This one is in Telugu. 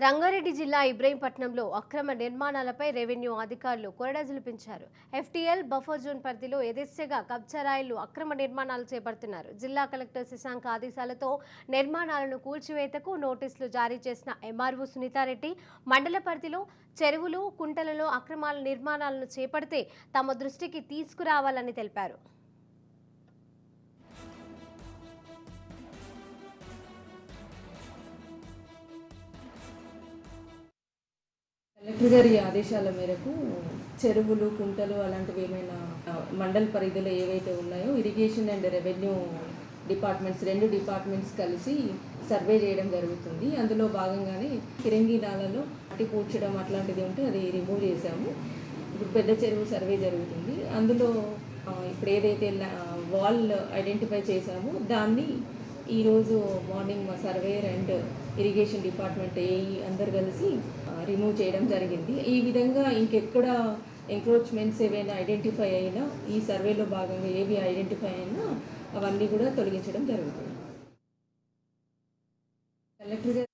రంగారెడ్డి జిల్లా ఇబ్రహీంపట్నంలో అక్రమ నిర్మాణాలపై రెవెన్యూ అధికారులు కొరడా పెంచారు. ఎఫ్టీఎల్ బఫర్ జోన్ పరిధిలో యథేచ్ఛగా కబ్జారాయిలు అక్రమ నిర్మాణాలు చేపడుతున్నారు. జిల్లా కలెక్టర్ శశాంక్ ఆదేశాలతో నిర్మాణాలను కూల్చివేతకు నోటీసులు జారీ చేసిన ఎంఆర్ఓ సునీతారెడ్డి మండల పరిధిలో చెరువులు, కుంటలలో అక్రమాల నిర్మాణాలను చేపడితే తమ దృష్టికి తీసుకురావాలని తెలిపారు. కలెక్టర్ గారి ఆదేశాల మేరకు చెరువులు, కుంటలు అలాంటివి ఏమైనా మండల్ పరిధిలో ఏవైతే ఉన్నాయో irrigation and revenue departments, 2 departments కలిసి సర్వే చేయడం జరుగుతుంది. అందులో భాగంగానే కిరంగి నాలలో మట్టి పూడ్చడం అట్లాంటిది ఉంటే అది రిమూవ్ చేశాము. ఇప్పుడు పెద్ద చెరువు సర్వే జరుగుతుంది. అందులో ఇప్పుడు ఏదైతే వాల్ ఐడెంటిఫై చేశామో దాన్ని ఈరోజు మార్నింగ్ మా surveyor and irrigation department AE అందరు కలిసి రిమూవ్ చేయడం జరిగింది. ఈ విధంగా ఇంకెక్కడ ఎంక్రోచ్మెంట్స్ ఏవైనా ఐడెంటిఫై అయినా ఈ సర్వేలో భాగంగా ఏవి ఐడెంటిఫై అయినా అవన్నీ కూడా తొలగించడం జరుగుతుంది. కలెక్టర్ గారు